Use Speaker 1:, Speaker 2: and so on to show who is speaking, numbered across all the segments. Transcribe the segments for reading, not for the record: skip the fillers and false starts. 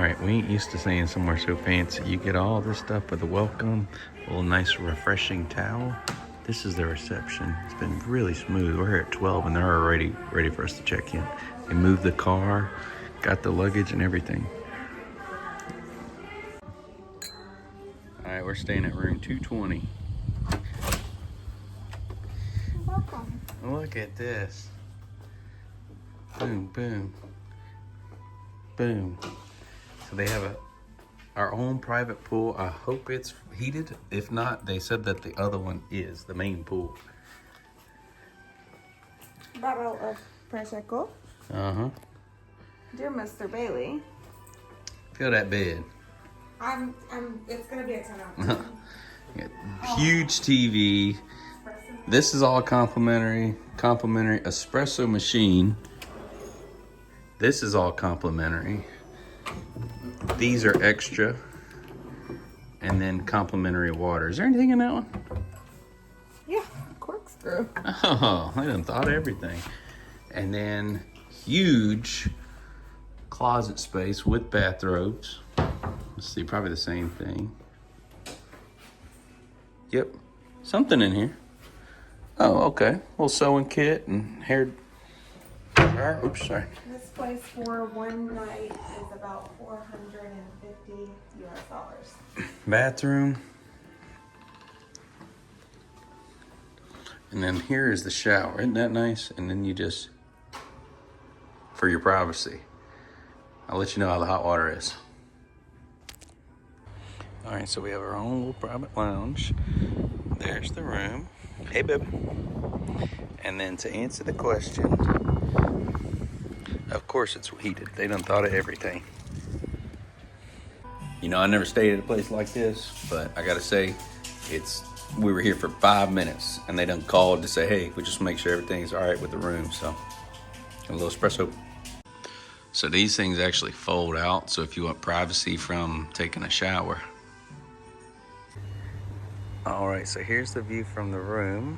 Speaker 1: right, we ain't used to seeing somewhere so fancy. You get all this stuff with a welcome, a little nice refreshing towel. This is the reception. It's been really smooth. We're here at 12 and they're already ready for us to check in. They moved the car, got the luggage and everything. All right, we're staying at room 220.
Speaker 2: Welcome.
Speaker 1: Look at this. Boom, boom, boom. So they have our own private pool. I hope it's heated. If not, they said that the other one is the main pool.
Speaker 2: Bottle of Prosecco.
Speaker 1: Uh-huh.
Speaker 2: Dear Mr. Bailey.
Speaker 1: Feel that bed.
Speaker 2: It's gonna be a 10 out of 10.
Speaker 1: Huge TV. This is all complimentary espresso machine. This is all complimentary. These are extra. And then complimentary water. Is there anything in that one?
Speaker 2: Yeah, corkscrew.
Speaker 1: Oh, I done thought of everything. And then huge closet space with bathrobes. Let's see, probably the same thing. Yep, something in here. Oh, okay. Little sewing kit and hair. Oops, sorry.
Speaker 2: This place for one night is about $450 US.
Speaker 1: Bathroom. And then here is the shower. Isn't that nice? And then you just, for your privacy, I'll let you know how the hot water is. All right, so we have our own little private lounge. There's the room. Hey, baby. And then to answer the question, of course it's heated. They done thought of everything. You know, I never stayed at a place like this, but I gotta say, we were here for 5 minutes and they done called to say, hey, we just make sure everything's all right with the room. So a little espresso. So these things actually fold out. So if you want privacy from taking a shower. All right, so here's the view from the room.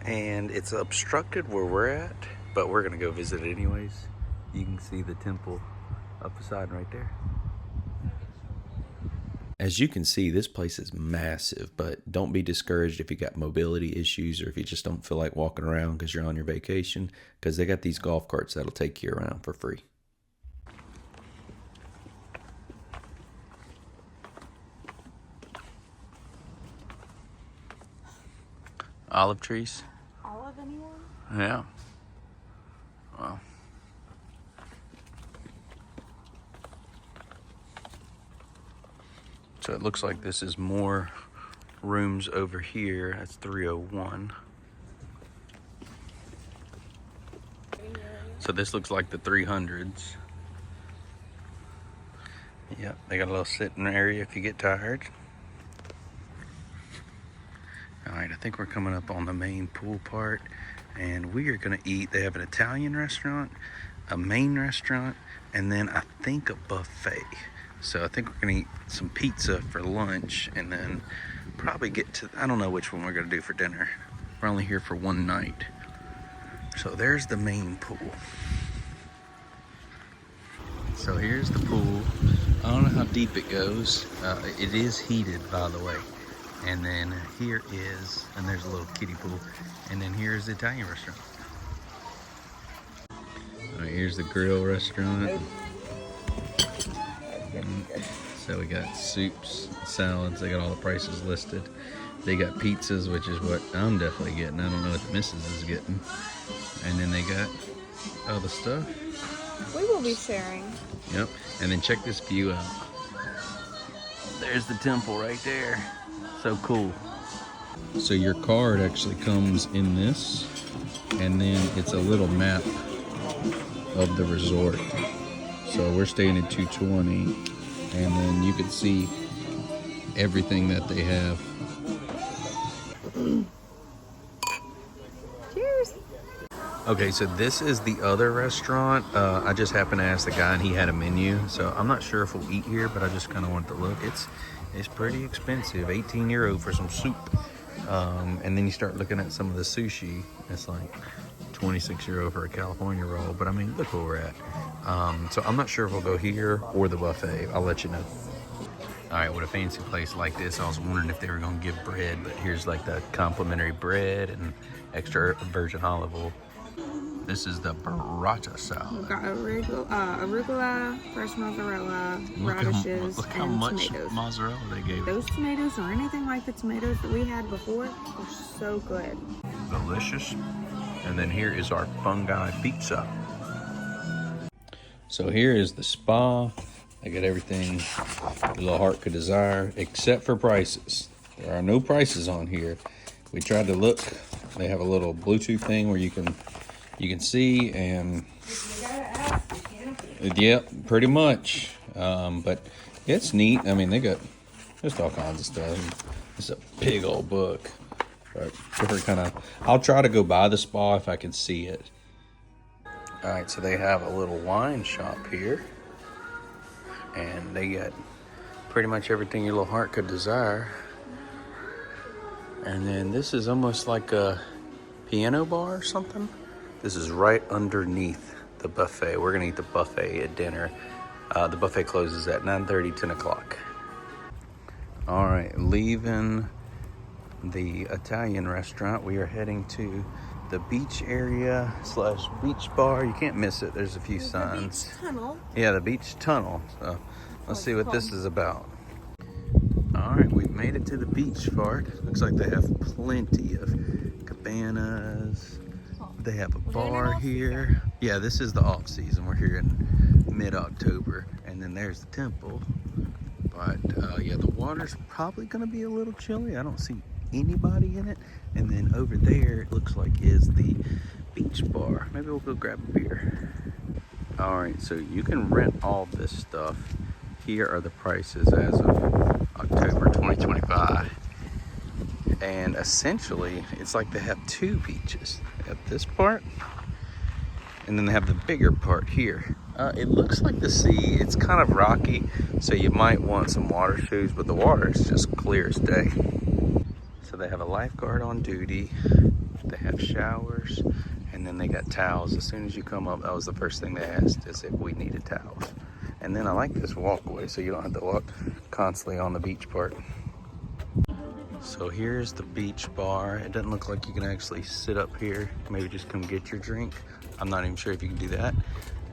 Speaker 1: And it's obstructed where we're at, but we're gonna go visit it anyways. You can see the Temple of Poseidon right there. As you can see, this place is massive, but don't be discouraged if you got mobility issues or if you just don't feel like walking around because you're on your vacation, because they got these golf carts that'll take you around for free. Olive trees?
Speaker 2: Olive, anyone?
Speaker 1: Yeah. Wow. So it looks like this is more rooms over here. That's 301. So this looks like the 300s. Yep, they got a little sitting area if you get tired. All right, I think we're coming up on the main pool part and we are gonna eat. They have an Italian restaurant, a main restaurant, and then I think a buffet. So I think we're gonna eat some pizza for lunch and then probably get to, I don't know which one we're gonna do for dinner. We're only here for one night. So there's the main pool. So here's the pool. I don't know how deep it goes. It is heated, by the way. And then here is, and there's a little kiddie pool. And then here's the Italian restaurant. All right, here's the grill restaurant. So we got soups, salads. They got all the prices listed. They got pizzas, which is what I'm definitely getting. I don't know what the missus is getting. And then they got other stuff.
Speaker 2: We will be sharing.
Speaker 1: Yep. And then check this view out. There's the temple right there. So cool. So your card actually comes in this, and then it's a little map of the resort. So we're staying at 220, and then you can see everything that they have.
Speaker 2: Cheers.
Speaker 1: Okay, so this is the other restaurant. I just happened to ask the guy and he had a menu. So I'm not sure if we'll eat here, but I just kind of wanted to look. It's pretty expensive, 18 euro for some soup. And then you start looking at some of the sushi. It's like €26 for a California roll, but I mean, look where we're at. So I'm not sure if we'll go here or the buffet. I'll let you know. All right, with a fancy place like this, I was wondering if they were going to give bread, but here's like the complimentary bread and extra virgin olive oil. This is the burrata salad.
Speaker 2: We've got arugula, fresh mozzarella, radishes,
Speaker 1: look how
Speaker 2: and
Speaker 1: much
Speaker 2: tomatoes.
Speaker 1: mozzarella they gave.
Speaker 2: Those tomatoes or anything like the tomatoes that we had before are so good.
Speaker 1: Delicious. And then here is our fungi pizza. So here is the spa. They got everything your little heart could desire, except for prices. There are no prices on here. We tried to look. They have a little Bluetooth thing where you can see, and yep, pretty much. But it's neat. I mean, they got just all kinds of stuff. It's a big old book. But different kind of. I'll try to go by the spa if I can see it. All right, so they have a little wine shop here, and they got pretty much everything your little heart could desire. And then this is almost like a piano bar or something. This is right underneath the buffet. We're gonna eat the buffet at dinner. The buffet closes at 9:30, 10 o'clock. All right, leaving the Italian restaurant, we are heading to the beach area / beach bar. You can't miss it. There's a few signs.
Speaker 2: The beach tunnel.
Speaker 1: Yeah, the beach tunnel. So let's see what this is about. All right, we've made it to the beach part. Looks like they have plenty of cabanas. They have a bar here. Yeah, this is the off season. We're here in mid-October. And then there's the temple. But yeah, the water's probably gonna be a little chilly. I don't see anybody in it. And then over there, it looks like is the beach bar. Maybe we'll go grab a beer. All right, so you can rent all this stuff. Here are the prices as of October 2025. And essentially, it's like they have two beaches. They have this part, and then they have the bigger part here. It looks like the sea. It's kind of rocky, so you might want some water shoes, but the water is just clear as day. So they have a lifeguard on duty. They have showers, and then they got towels. As soon as you come up, that was the first thing they asked, is if we needed towels. And then I like this walkway, so you don't have to walk constantly on the beach part. So here's the beach bar. It doesn't look like you can actually sit up here. Maybe just come get your drink. I'm not even sure if you can do that.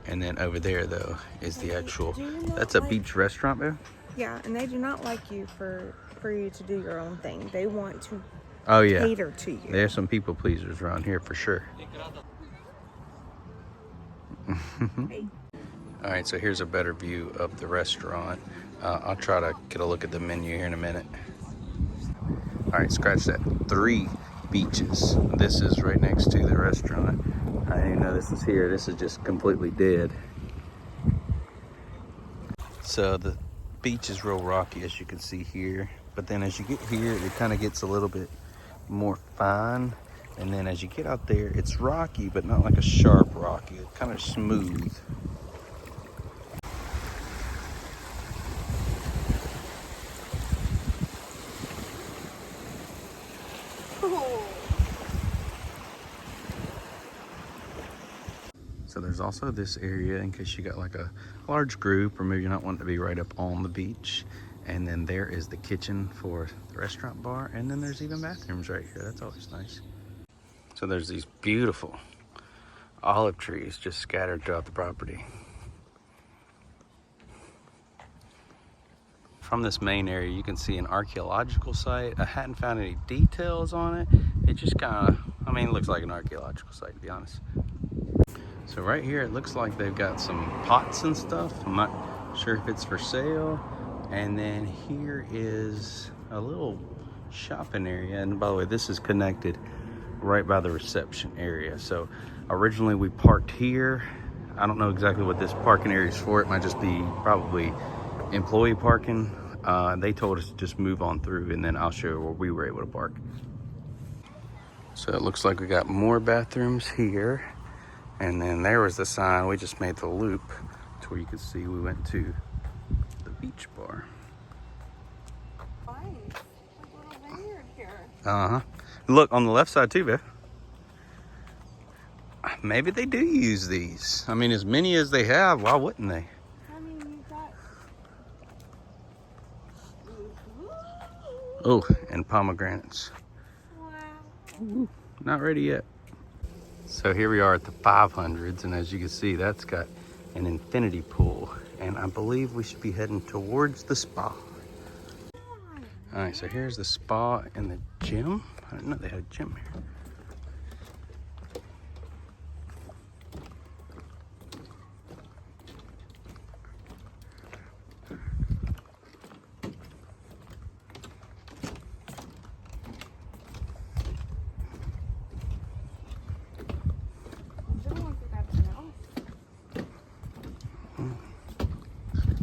Speaker 1: And then over there, though, is the actual, that's a beach restaurant, though?
Speaker 2: Yeah, and they do not like you for you to do your own thing. They want to cater to you.
Speaker 1: There's some people pleasers around here for sure.
Speaker 2: Hey.
Speaker 1: All right, so here's a better view of the restaurant. I'll try to get a look at the menu here in a minute. All right, scratch that. 3 beaches. This is right next to the restaurant. I didn't even know this was here. This is just completely dead. So the beach is real rocky, as you can see here. But then as you get here, it kind of gets a little bit more fine. And then as you get out there, it's rocky, but not like a sharp rocky. It's kind of smooth. So there's also this area in case you got like a large group, or maybe you're not wanting to be right up on the beach. And then there is the kitchen for the restaurant bar. And then there's even bathrooms right here. That's always nice. So there's these beautiful olive trees just scattered throughout the property. From this main area, you can see an archaeological site. I hadn't found any details on it. It just kind of, I mean, it looks like an archaeological site, to be honest. So right here, it looks like they've got some pots and stuff. I'm not sure if it's for sale. And then here is a little shopping area. And by the way, this is connected right by the reception area. So originally we parked here. I don't know exactly what this parking area is for. It might just be probably employee parking. They told us to just move on through, and then I'll show you where we were able to park. So it looks like we got more bathrooms here. And then there was the sign. We just made the loop to where you could see we went to the beach bar.
Speaker 2: Nice. A little weird here.
Speaker 1: Uh-huh. Look on the left side too, Beth. maybe they do use these. I mean, as many as they have, why wouldn't they?
Speaker 2: I mean, you've got.
Speaker 1: Oh, and pomegranates.
Speaker 2: Wow.
Speaker 1: Not ready yet. So here we are at the 500s, and as you can see, that's got an infinity pool. And I believe we should be heading towards the spa. All right, so here's the spa and the gym. I didn't know they had a gym here.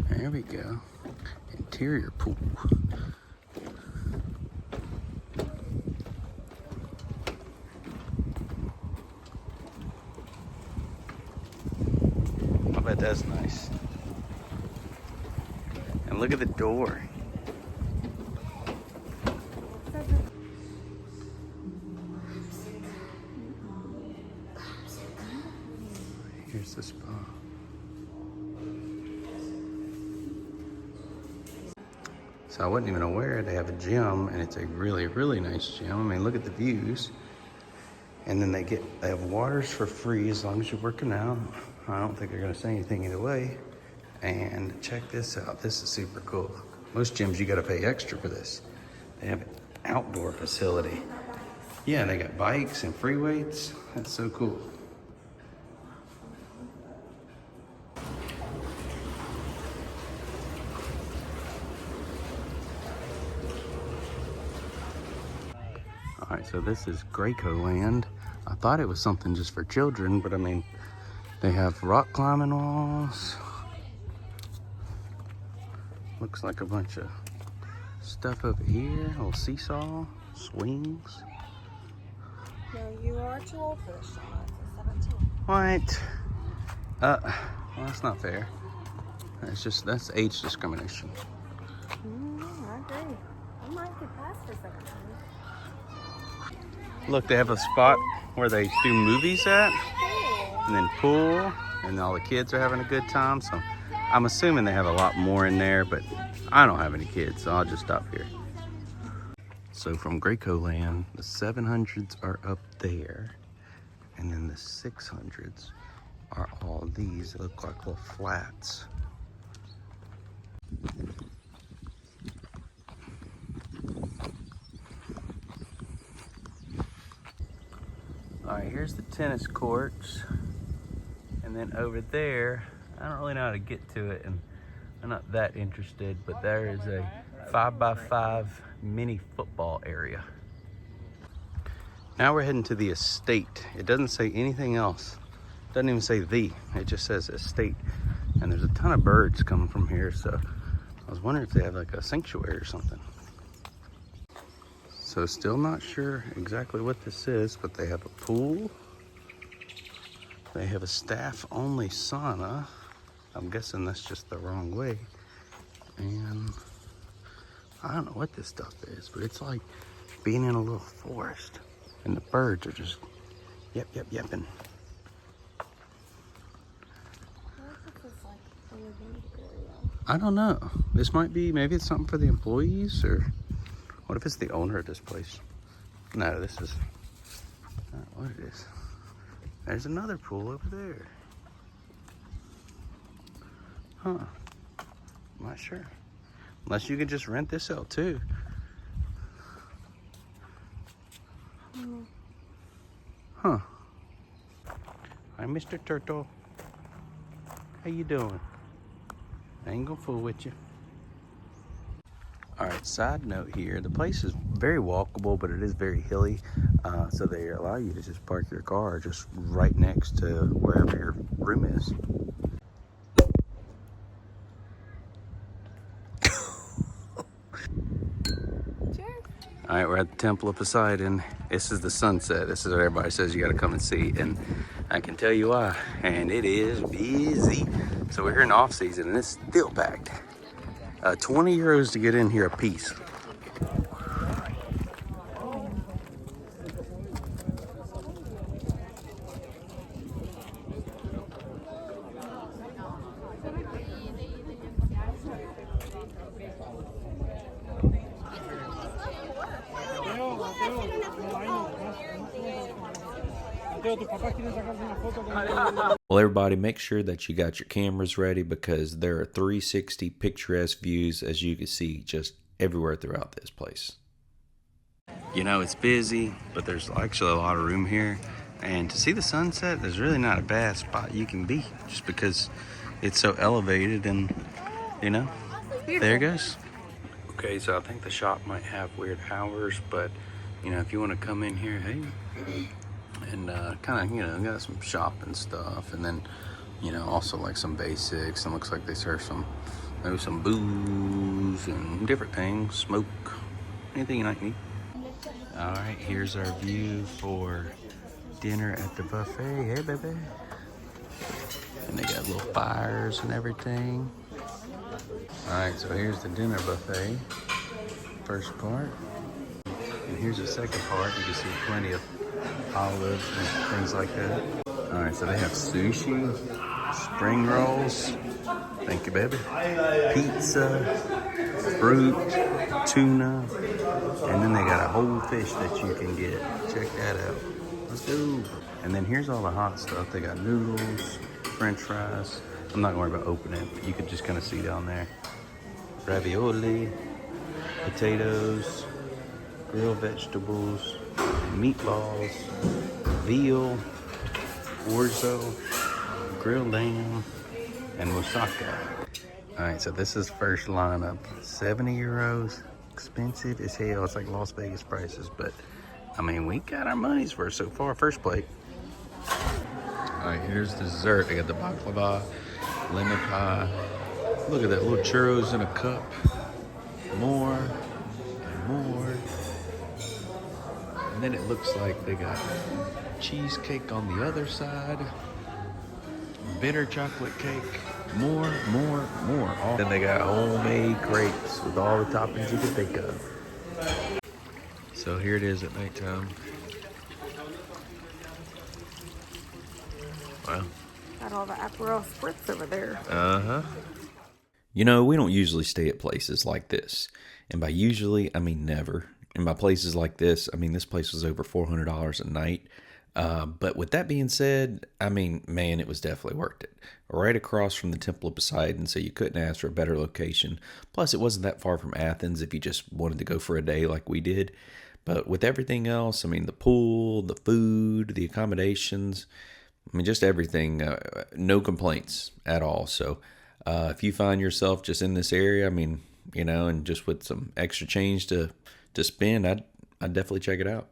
Speaker 1: There we go. Interior pool. I bet that's nice. And look at the door. Here's the spa. So I wasn't even aware they have a gym, and it's a really, really nice gym. I mean, look at the views. And then they have waters for free as long as you're working out. I don't think they're gonna say anything either way. And check this out, this is super cool. Most gyms you gotta pay extra for this. They have an outdoor facility. Yeah, they got bikes and free weights. That's so cool. All right, so this is Grecoland. I thought it was something just for children, but I mean, they have rock climbing walls. Looks like a bunch of stuff over here. A little seesaw, swings.
Speaker 2: No, you are too old for this, Shauna. It's a 17.
Speaker 1: What? Well, that's not fair. That's age discrimination.
Speaker 2: I agree. I might get past for 17.
Speaker 1: Look, they have a spot where they do movies at, and then pool, and all the kids are having a good time. So I'm assuming they have a lot more in there, but I don't have any kids, so I'll just stop here. So from Grecoland, the 700s are up there, and then the 600s are all these. They look like little flats. All right, here's the tennis courts. And then over there, I don't really know how to get to it, and I'm not that interested, but there is a 5x5 mini football area. Now we're heading to the estate. It doesn't say anything else. It doesn't even say the, it just says estate. And there's a ton of birds coming from here, so I was wondering if they have like a sanctuary or something. So still not sure exactly what this is, but they have a pool. They have a staff-only sauna. I'm guessing that's just the wrong way. And I don't know what this stuff is, but it's like being in a little forest. And the birds are just yapping. I don't know. This might be, maybe it's something for the employees, or what if it's the owner of this place? No, this is not what it is. There's another pool over there. Huh. I'm not sure. Unless you can just rent this out too. Huh. Hi, Mr. Turtle. How you doing? I ain't gonna fool with you. All right, side note here, the place is very walkable, but it is very hilly. So they allow you to just park your car just right next to wherever your room is. All right, we're at the Temple of Poseidon. This is the sunset. This is what everybody says you gotta come and see, and I can tell you why. And it is busy. So we're here in the off season, and it's still packed. 20 euros to get in here a piece. Well, everybody, make sure that you got your cameras ready because there are 360 picturesque views, as you can see, just everywhere throughout this place. You know, it's busy, but there's actually a lot of room here. And to see the sunset, there's really not a bad spot you can be, just because it's so elevated and, you know, there it goes. Okay, so I think the shop might have weird hours, but, you know, if you want to come in here, hey, and kind of, you know, got some shopping stuff, and then, you know, also like some basics, and looks like they serve some, maybe some booze and different things, smoke, anything you might need. All right, here's our view for dinner at the buffet. Hey, baby. And they got little fires and everything. All right, so here's the dinner buffet, first part. And here's the second part. You can see plenty of olives and things like that. All right, so they have sushi, spring rolls. Thank you, baby. Pizza, fruit, tuna, and then they got a whole fish that you can get. Check that out. Let's go. And then here's all the hot stuff. They got noodles, French fries. I'm not gonna worry about opening it, but you could just kind of see down there. Ravioli, potatoes, grilled vegetables, meatballs, veal, orzo, grilled lamb, and moussaka. All right, so this is first lineup. 70 euros, expensive as hell. It's like Las Vegas prices, but I mean, we got our money's worth so far. First plate. All right, here's dessert. I got the baklava, lemon pie. Look at that, little churros in a cup. More and more. And then it looks like they got cheesecake on the other side. Bitter chocolate cake. More. Then they got homemade crepes with all the toppings you can think of. So here it is at nighttime. Wow.
Speaker 2: Got all the Aperol spritz over there.
Speaker 1: Uh-huh. You know, we don't usually stay at places like this. And by usually, I mean never. And by places like this, I mean this place was over $400 a night. But with that being said, I mean, man, it was definitely worth it. Right across from the Temple of Poseidon, so you couldn't ask for a better location. Plus, it wasn't that far from Athens if you just wanted to go for a day like we did. But with everything else, I mean, the pool, the food, the accommodations, I mean, just everything, no complaints at all. So if you find yourself just in this area, I mean, you know, and just with some extra change to spend, I'd definitely check it out.